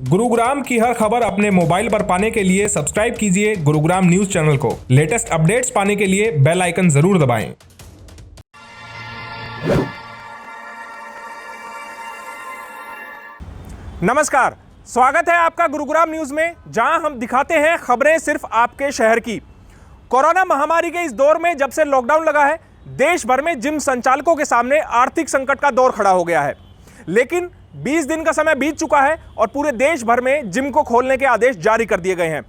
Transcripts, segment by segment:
गुरुग्राम की हर खबर अपने मोबाइल पर पाने के लिए सब्सक्राइब कीजिए गुरुग्राम न्यूज चैनल को। लेटेस्ट अपडेट्स पाने के लिए बेल आइकन जरूर दबाएं। नमस्कार, स्वागत है आपका गुरुग्राम न्यूज में, जहां हम दिखाते हैं खबरें सिर्फ आपके शहर की। कोरोना महामारी के इस दौर में जब से लॉकडाउन लगा है, देश भर में जिम संचालकों के सामने आर्थिक संकट का दौर खड़ा हो गया है। लेकिन 20 दिन का समय बीत चुका है और पूरे देश भर में जिम को खोलने के आदेश जारी कर दिए गए हैं।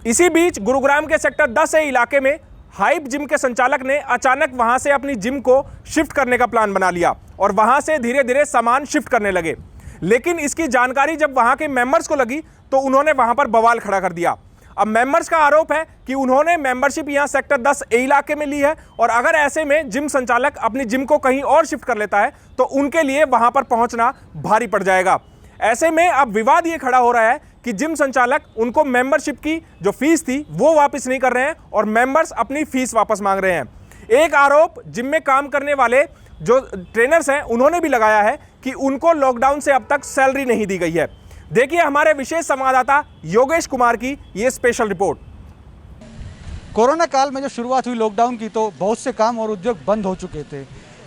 इसी बीच गुरुग्राम के सेक्टर 10 इलाके में हाइप जिम के संचालक ने अचानक वहां से अपनी जिम को शिफ्ट करने का प्लान बना लिया और वहां से धीरे धीरे सामान शिफ्ट करने लगे। लेकिन इसकी जानकारी जब वहां के मेंबर्स को लगी तो उन्होंने वहां पर बवाल खड़ा कर दिया। अब मेंबर्स का आरोप है कि उन्होंने मेंबरशिप यहां सेक्टर 10 इलाके में ली है और अगर ऐसे में जिम संचालक अपनी जिम को कहीं और शिफ्ट कर लेता है तो उनके लिए वहां पर पहुंचना भारी पड़ जाएगा। ऐसे में अब विवाद ये खड़ा हो रहा है कि जिम संचालक उनको मेंबरशिप की जो फीस थी वो वापस नहीं कर रहे हैं और मेंबर्स अपनी फीस वापस मांग रहे हैं। एक आरोप जिम में काम करने वाले जो ट्रेनर्स हैं उन्होंने भी लगाया है कि उनको लॉकडाउन से अब तक सैलरी नहीं दी गई है। देखिए हमारे विशेष संवाददाता योगेश कुमार की ये स्पेशल रिपोर्ट। कोरोना काल में जो शुरुआत हुई लॉकडाउन की तो बहुत से काम और उद्योग बंद हो चुके थे,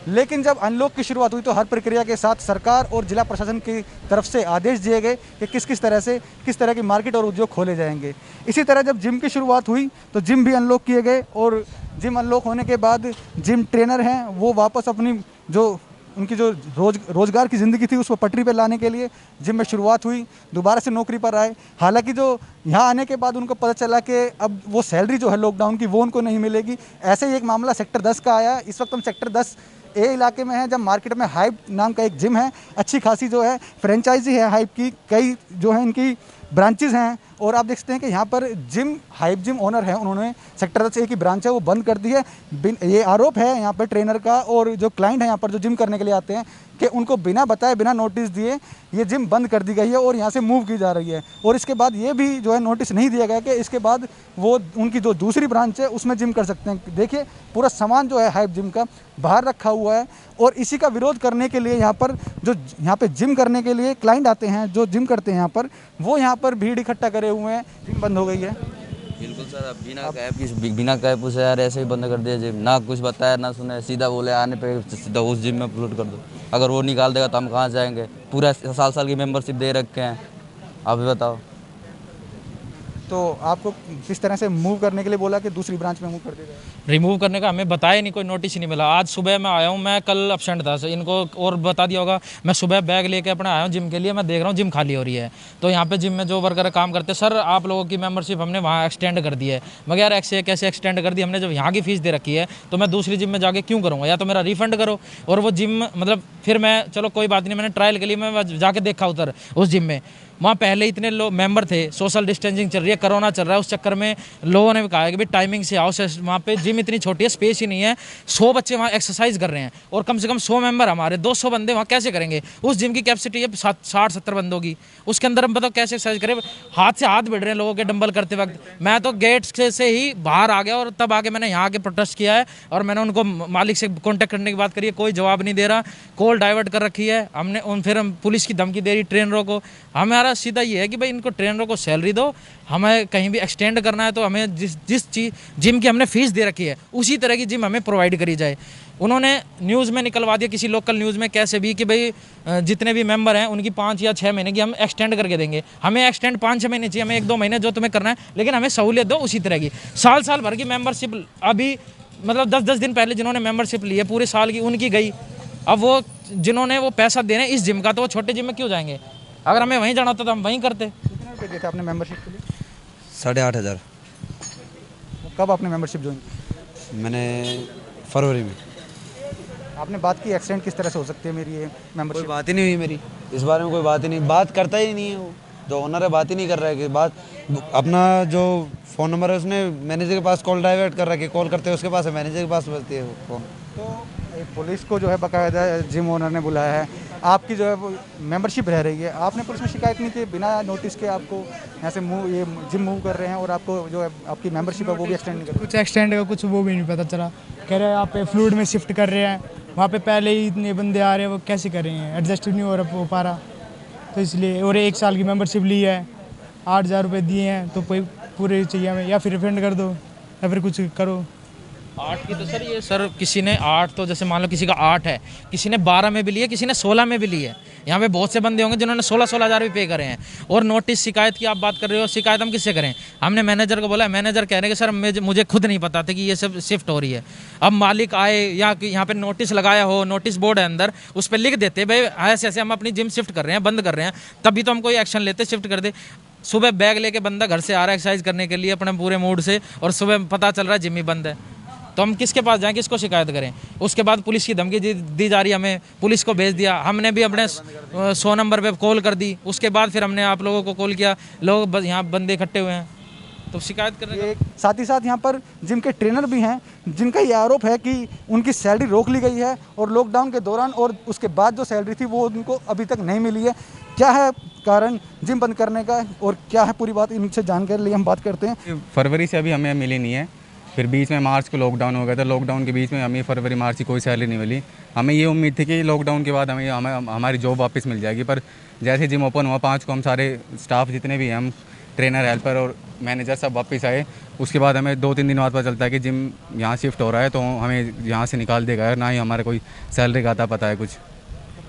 लेकिन जब अनलॉक की शुरुआत हुई तो हर प्रक्रिया के साथ सरकार और जिला प्रशासन की तरफ से आदेश दिए गए कि किस तरह की मार्केट और उद्योग खोले जाएंगे। इसी तरह जब जिम की शुरुआत हुई तो जिम भी अनलॉक किए गए और जिम अनलॉक होने के बाद जिम ट्रेनर हैं वो वापस अपनी उनकी जो रोजगार की ज़िंदगी थी उसको पटरी पे लाने के लिए जिम में शुरुआत हुई, दोबारा से नौकरी पर आए। हालांकि जो यहाँ आने के बाद उनको पता चला कि अब वो सैलरी जो है लॉकडाउन की वो उनको नहीं मिलेगी। ऐसे ही एक मामला सेक्टर 10 का आया। इस वक्त हम सेक्टर 10 ए इलाके में है, जब मार्केट में हाइप नाम का एक जिम है, अच्छी खासी जो है फ्रेंचाइजी है हाइप की, कई जो है इनकी ब्रांचेज़ हैं और आप देख सकते हैं कि यहाँ पर हाइप जिम ओनर है, उन्होंने सेक्टर 10 ए की ब्रांच है वो बंद कर दी है। ये आरोप है यहाँ पर ट्रेनर का और जो क्लाइंट है यहाँ पर जो जिम करने के लिए आते हैं कि उनको बिना बताए बिना नोटिस दिए ये जिम बंद कर दी गई है और यहाँ से मूव की जा रही है। और इसके बाद ये भी जो है नोटिस नहीं दिया गया कि इसके बाद वो उनकी जो दूसरी ब्रांच है उसमें जिम कर सकते हैं। देखिए पूरा सामान जो है हाइप जिम का बाहर रखा हुआ है और इसी का विरोध करने के लिए यहाँ पे जिम करने के लिए क्लाइंट आते हैं जो जिम करते हैं यहाँ पर, वो यहाँ पर भीड़ इकट्ठा करे हुए हैं। जिम बंद हो गई है। बिल्कुल सर, अब बिना कैब पूछे यार ऐसे ही बंद कर दिया जिम, ना कुछ बताया ना सुने, सीधा बोले आने पे सीधा उस जिम में अपलोड कर दो। अगर वो निकाल देगा तो हम कहाँ जाएंगे? पूरा साल की मेंबरशिप दे रखे हैं, आप भी बताओ। तो आपको किस तरह से मूव करने के लिए बोला कि दूसरी ब्रांच में मूव कर देगा? रिमूव करने का हमें बताया नहीं, कोई नोटिस ही नहीं मिला। आज सुबह मैं आया हूँ, मैं कल एब्सेंट था, इनको और बता दिया होगा। मैं सुबह बैग लेके अपने आया हूँ जिम के लिए, मैं देख रहा हूँ जिम खाली हो रही है। तो यहाँ पे जिम में जो वर्कर काम करते हैं, सर आप लोगों की मेंबरशिप हमने वहाँ एक्सटेंड कर दी है। मगर यार कैसे एक्सटेंड कर दी? हमने जब यहाँ की फीस दे रखी है तो मैं दूसरी जिम में जाके क्यों करूँगा? या तो मेरा रिफंड करो। और वो जिम मतलब फिर मैं चलो कोई बात नहीं, मैंने ट्रायल के लिए मैं जाके देखा उधर उस जिम में, वहाँ पहले इतने लोग मेंबर थे, सोशल डिस्टेंसिंग चल रही है, कोरोना चल रहा है, उस चक्कर में लोगों ने भी कहा कि भाई टाइमिंग से आओ। वहाँ पे जिम इतनी छोटी है, स्पेस ही नहीं है, 100 बच्चे वहाँ एक्सरसाइज कर रहे हैं और कम से कम 100 मेंबर हमारे, 200 बंदे वहाँ कैसे करेंगे? उस जिम की कैपेसिटी है 60-70 बंदों की, उसके अंदर हम बताओ कैसे एक्सरसाइज करें? हाथ से हाथ बढ़ रहे हैं लोगों के डंबल करते वक्त। मैं तो गेट से ही बाहर आ गया और तब आके मैंने यहाँ आके प्रोटेस्ट किया है और मैंने उनको मालिक से कॉन्टैक्ट करने की बात करी है, कोई जवाब नहीं दे रहा, कॉल डाइवर्ट कर रखी है हमने। फिर हम पुलिस की धमकी दे रही ट्रेनरों को। हमारा सीधा ये है कि भाई इनको ट्रेनरों को सैलरी दो, हमें कहीं भी एक्सटेंड करना है तो हमें जिस चीज़ जिम की हमने फीस दे रखी है उसी तरह की जिम हमें प्रोवाइड करी जाए। उन्होंने न्यूज़ में निकलवा दिया, किसी लोकल न्यूज़ में कैसे भी, कि भाई जितने भी मेंबर हैं उनकी 5 या 6 महीने की हम एक्सटेंड करके देंगे। हमें एक्सटेंड 5-6 महीने चाहिए, हमें 1-2 महीने जो तुम्हें करना है, लेकिन हमें सहूलियत दो उसी तरह की। साल भर की मेंबरशिप अभी मतलब 10-10 दिन पहले जिन्होंने मेंबरशिप ली है पूरे साल की, उनकी गई। अब वो जिन्होंने वो पैसा देने इस जिम का, तो वो छोटे जिम में क्यों जाएंगे? अगर हमें वहीं जाना होता तो हम वहीं करते। कितने रुपये देते आपने मेंबरशिप के लिए? 8,500। कब आपने मेंबरशिप ज्वाइन की? मैंने फरवरी में। आपने बात की एक्सटेंड किस तरह से हो सकती है मेरी ये मेंबरशिप? कोई बात ही नहीं हुई मेरी इस बारे में, कोई बात ही नहीं, बात करता ही नहीं है वो जो ओनर है, बात ही नहीं कर रहा है कि बात। अपना जो फ़ोन नंबर है उसने मैनेजर के पास कॉल डाइवर्ट कर रखा है, कॉल करते हैं उसके पास है, मैनेजर के पास बजती है वो फ़ोन। तो पुलिस को जो है बाकायदा जिम ओनर ने बुलाया है, आपकी जो है वो मेंबरशिप रह रही है, आपने पुलिस में शिकायत नहीं की? बिना नोटिस के आपको यहाँ से ये जिम मूव कर रहे हैं और आपको जो है आपकी मेंबरशिप है वो भी एक्सटेंड नहीं कर रहे? कुछ एक्सटेंड का कुछ वो भी नहीं पता चला। कह रहे हैं आप फ्लूइड में शिफ्ट कर रहे हैं, वहाँ पे पहले ही इतने बंदे आ रहे हैं, वो कैसे कर रहे हैं? एडजस्ट नहीं हो पा रहा। तो इसलिए, और 1 साल की मेंबरशिप ली है, 8,000 रुपये दिए हैं, तो कोई पूरे चाहिए हमें, या फिर रिफंड कर दो या फिर कुछ करो। 8 की तो सर ये सर किसी ने 8 तो जैसे मान लो किसी का 8 है, किसी ने 12 में भी ली है, किसी ने 16 में भी ली है। यहाँ पे बहुत से बंदे होंगे जिन्होंने 16-16 हज़ार भी पे करे हैं। और नोटिस शिकायत की आप बात कर रहे हो, शिकायत हम किससे करें? हमने मैनेजर को बोला, मैनेजर कह रहे हैं कि सर मुझे खुद नहीं पता था कि ये सब शिफ्ट हो रही है। अब मालिक आए या यहाँ पे नोटिस लगाया हो, नोटिस बोर्ड है अंदर, उस पर लिख देते भाई ऐसे ऐसे हम अपनी जिम शिफ्ट कर रहे हैं, बंद कर रहे हैं, तभी तो हम कोई एक्शन लेते, शिफ्ट कर दे। सुबह बैग लेके बंदा घर से आ रहा है एक्सरसाइज करने के लिए अपने पूरे मूड से, और सुबह पता चल रहा है जिम ही बंद है, तो हम किसके पास जाएं, किसको शिकायत करें? उसके बाद पुलिस की धमकी दी जा रही है हमें, पुलिस को भेज दिया। हमने भी अपने 100 नंबर पे कॉल कर दी, उसके बाद फिर हमने आप लोगों को कॉल किया, लोग यहाँ बंदे इकट्ठे हुए हैं तो शिकायत करने का। साथ ही साथ यहाँ पर जिम के ट्रेनर भी हैं जिनका ये आरोप है कि उनकी सैलरी रोक ली गई है और लॉकडाउन के दौरान और उसके बाद जो सैलरी थी वो उनको अभी तक नहीं मिली है। क्या है कारण जिम बंद करने का और क्या है पूरी बात, इनसे जानकारी लिए हम बात करते हैं। फरवरी से अभी हमें मिली नहीं है, फिर बीच में मार्च को लॉकडाउन हो गया था, लॉकडाउन के बीच में हमें फरवरी मार्च की कोई सैलरी नहीं मिली। हमें ये उम्मीद थी कि लॉकडाउन के बाद हमें हमारी जॉब वापस मिल जाएगी, पर जैसे जिम ओपन हुआ 5 को हम सारे स्टाफ जितने भी हैं, हम ट्रेनर, हेल्पर और मैनेजर सब वापस आए। उसके बाद हमें 2-3 दिन बाद पता चलता है कि जिम यहाँ शिफ्ट हो रहा है, तो हमें यहाँ से निकाल देगा, ना ही हमारे कोई सैलरी का आता पता है कुछ।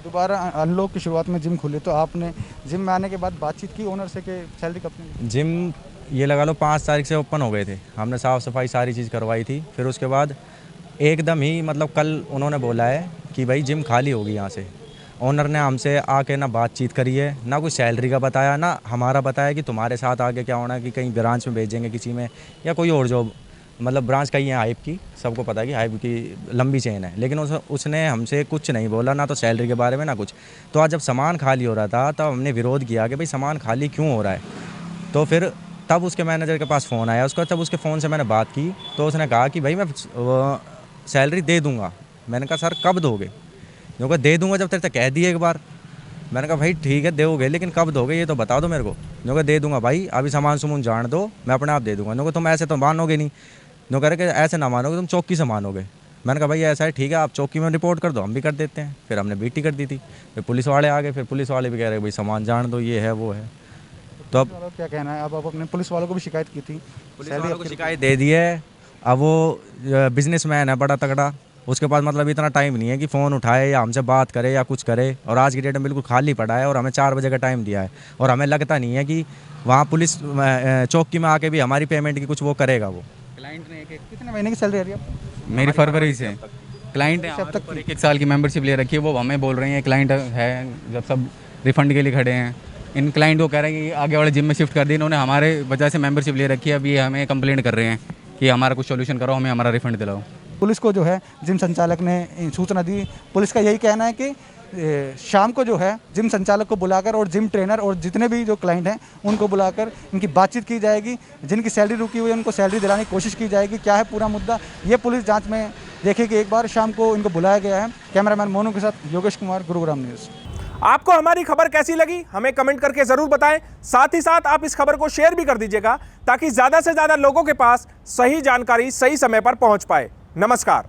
दोबारा अनलॉक की शुरुआत में जिम खुले तो आपने जिम में आने के बाद बातचीत की ओनर से कि सैलरी कब मिलेगी? जिम ये लगा लो 5 तारीख से ओपन हो गए थे, हमने साफ़ सफाई सारी चीज़ करवाई थी। फिर उसके बाद एकदम ही मतलब कल उन्होंने बोला है कि भाई जिम खाली होगी। यहाँ से ओनर ने हमसे आके ना बातचीत करी है, ना कोई सैलरी का बताया, ना हमारा बताया कि तुम्हारे साथ आगे क्या होना है, कि कहीं ब्रांच में भेजेंगे किसी में या कोई और जॉब, मतलब ब्रांच कहीं है हाइप की, सबको पता है कि हाइप की लंबी चेन है, लेकिन उसने हमसे कुछ नहीं बोला, ना तो सैलरी के बारे में ना कुछ। तो आज जब सामान खाली हो रहा था तब हमने विरोध किया कि भाई सामान खाली क्यों हो रहा है। तो फिर तब उसके मैनेजर के पास फ़ोन आया उसका, तब उसके फ़ोन से मैंने बात की तो उसने कहा कि भाई मैं सैलरी दे दूँगा। मैंने कहा सर कब दोगे? जो कहा दे दूँगा जब तेरे तक कह दिए एक बार। मैंने कहा भाई ठीक है दोगे, लेकिन कब दोगे ये तो बता दो मेरे को। जो कहा दे दूँगा भाई, अभी सामान सुमून जान दो, मैं अपने आप दे दूँगा। जो कहा तुम ऐसे तो मानोगे नहीं। जो कह रहे कि ऐसे ना मानोगे, तुम चौकी से मानोगे। मैंने कहा भाई ऐसा है, ठीक है आप चौकी में रिपोर्ट कर दो, हम भी कर देते हैं। फिर हमने बीटी कर दी थी, फिर पुलिस वाले आ गए, फिर पुलिस वाले भी कह रहे भाई सामान जान दो, ये है वो है। तो अब क्या कहना है? अब आप अपने पुलिस वालों को भी शिकायत की थी? पुलिस वालों को शिकायत दे दी है। अब वो बिजनेसमैन है बड़ा तगड़ा, उसके पास मतलब इतना टाइम नहीं है कि फ़ोन उठाए या हमसे बात करे या कुछ करे। और आज की डेट में बिल्कुल खाली पड़ा है और हमें 4 बजे का टाइम दिया है, और हमें लगता नहीं है कि वहाँ पुलिस चौकी में आके भी हमारी पेमेंट की कुछ वो करेगा। वो क्लाइंट ने कितने महीने की सैलरी आ रही है? मेरी फरवरी से क्लाइंट है, तक 1 साल की मेंबरशिप ले रखी है। वो हमें बोल रहे हैं क्लाइंट है, जब सब रिफंड के लिए खड़े हैं। इन क्लाइंट को कह रहे हैं कि आगे वाले जिम में शिफ्ट कर दी, इन्होंने हमारे वजह से मेंबरशिप ले रखी है। अभी हमें कंप्लेंट कर रहे हैं कि हमारा कुछ सोल्यूशन करो, हमें हमारा रिफंड दिलाओ। पुलिस को जो है जिम संचालक ने सूचना दी। पुलिस का यही कहना है कि शाम को जो है जिम संचालक को बुलाकर और जिम ट्रेनर और जितने भी जो क्लाइंट हैं उनको बुलाकर इनकी बातचीत की जाएगी। जिनकी सैलरी रुकी हुई है उनको सैलरी दिलाने की कोशिश की जाएगी। क्या है पूरा मुद्दा, ये पुलिस जांच में देखेगी। एक बार शाम को इनको बुलाया गया है। कैमरामैन मोनू के साथ योगेश कुमार, गुरुग्राम न्यूज़। आपको हमारी खबर कैसी लगी हमें कमेंट करके जरूर बताएं। साथ ही साथ आप इस खबर को शेयर भी कर दीजिएगा ताकि ज्यादा से ज्यादा लोगों के पास सही जानकारी सही समय पर पहुंच पाए। नमस्कार।